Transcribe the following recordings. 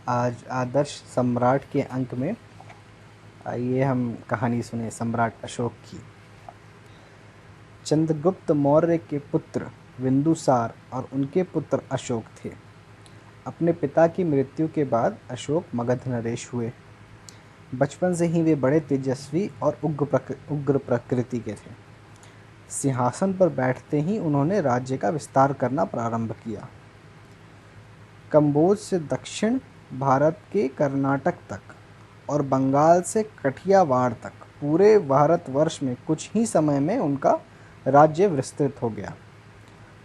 आज आदर्श सम्राट के अंक में आइए हम कहानी सुने सम्राट अशोक की। चंद्रगुप्त मौर्य के पुत्र बिंदुसार और उनके पुत्र अशोक थे। अपने पिता की मृत्यु के बाद अशोक मगध नरेश हुए। बचपन से ही वे बड़े तेजस्वी और उग्र प्रकृति के थे। सिंहासन पर बैठते ही उन्होंने राज्य का विस्तार करना प्रारंभ किया। कंबोज से दक्षिण भारत के कर्नाटक तक और बंगाल से कठियावाड़ तक पूरे भारतवर्ष में कुछ ही समय में उनका राज्य विस्तृत हो गया।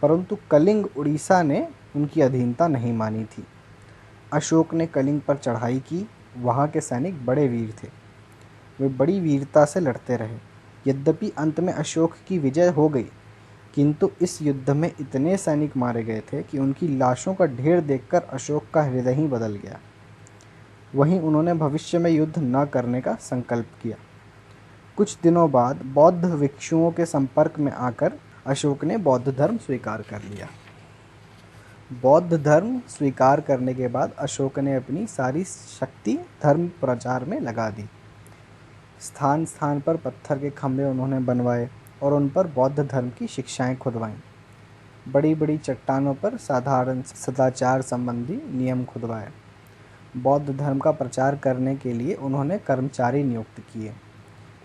परंतु कलिंग उड़ीसा ने उनकी अधीनता नहीं मानी थी। अशोक ने कलिंग पर चढ़ाई की। वहाँ के सैनिक बड़े वीर थे। वे बड़ी वीरता से लड़ते रहे। यद्यपि अंत में अशोक की विजय हो गई, किंतु इस युद्ध में इतने सैनिक मारे गए थे कि उनकी लाशों का ढेर देखकर अशोक का हृदय ही बदल गया। वहीं उन्होंने भविष्य में युद्ध न करने का संकल्प किया। कुछ दिनों बाद बौद्ध भिक्षुओं के संपर्क में आकर अशोक ने बौद्ध धर्म स्वीकार कर लिया। बौद्ध धर्म स्वीकार करने के बाद अशोक ने अपनी सारी शक्ति धर्म प्रचार में लगा दी। स्थान स्थान पर पत्थर के खंभे उन्होंने बनवाए और उन पर बौद्ध धर्म की शिक्षाएं खुदवाईं। बड़ी बड़ी चट्टानों पर साधारण सदाचार संबंधी नियम खुदवाए। बौद्ध धर्म का प्रचार करने के लिए उन्होंने कर्मचारी नियुक्त किए।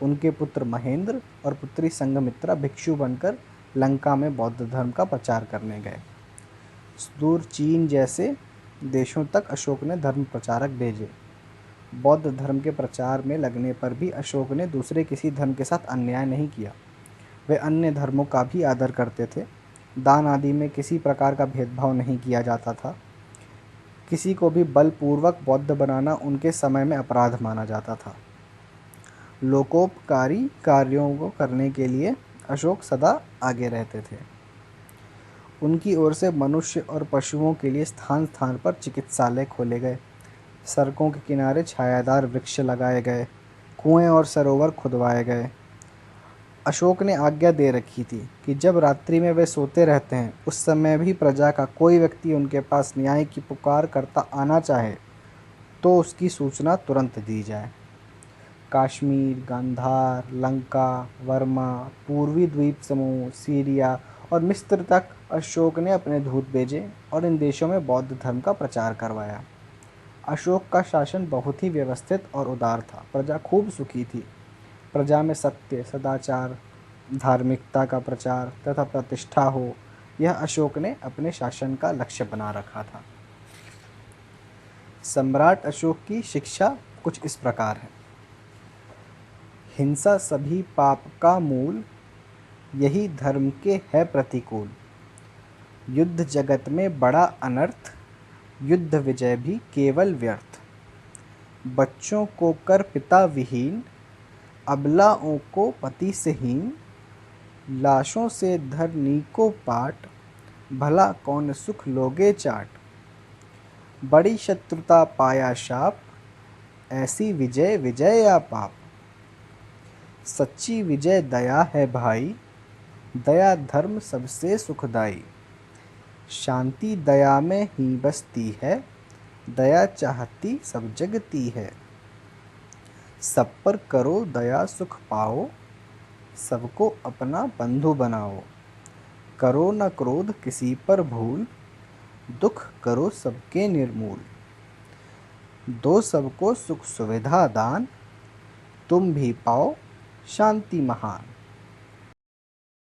उनके पुत्र महेंद्र और पुत्री संघमित्रा भिक्षु बनकर लंका में बौद्ध धर्म का प्रचार करने गए। सुदूर चीन जैसे देशों तक अशोक ने धर्म प्रचारक भेजे। बौद्ध धर्म के प्रचार में लगने पर भी अशोक ने दूसरे किसी धर्म के साथ अन्याय नहीं किया। वे अन्य धर्मों का भी आदर करते थे। दान आदि में किसी प्रकार का भेदभाव नहीं किया जाता था। किसी को भी बलपूर्वक बौद्ध बनाना उनके समय में अपराध माना जाता था। लोकोपकारी कार्यों को करने के लिए अशोक सदा आगे रहते थे। उनकी ओर से मनुष्य और पशुओं के लिए स्थान स्थान पर चिकित्सालय खोले गए। सड़कों के किनारे छायादार वृक्ष लगाए गए। कुएं और सरोवर खुदवाए गए। अशोक ने आज्ञा दे रखी थी कि जब रात्रि में वे सोते रहते हैं, उस समय भी प्रजा का कोई व्यक्ति उनके पास न्याय की पुकार करता आना चाहे तो उसकी सूचना तुरंत दी जाए। कश्मीर, गांधार, लंका, वर्मा, पूर्वी द्वीप समूह, सीरिया और मिस्र तक अशोक ने अपने दूत भेजे और इन देशों में बौद्ध धर्म का प्रचार करवाया। अशोक का शासन बहुत ही व्यवस्थित और उदार था। प्रजा खूब सुखी थी। प्रजा में सत्य, सदाचार, धार्मिकता का प्रचार तथा प्रतिष्ठा हो, यह अशोक ने अपने शासन का लक्ष्य बना रखा था। सम्राट अशोक की शिक्षा कुछ इस प्रकार है। हिंसा सभी पाप का मूल, यही धर्म के है प्रतिकूल। युद्ध जगत में बड़ा अनर्थ, युद्ध विजय भी केवल व्यर्थ। बच्चों को कर पिता विहीन, अबलाओं को पति से हीन। लाशों से धरनी को पाट, भला कौन सुख लोगे चाट। बड़ी शत्रुता पाया शाप, ऐसी विजय विजय या पाप। सच्ची विजय दया है भाई, दया धर्म सबसे सुखदाई। शांति दया में ही बसती है, दया चाहती सब जगती है। सब पर करो दया सुख पाओ, सबको अपना बंधु बनाओ। करो न क्रोध किसी पर भूल, दुख करो सबके निर्मूल। दो सबको सुख सुविधा दान, तुम भी पाओ शांति महान।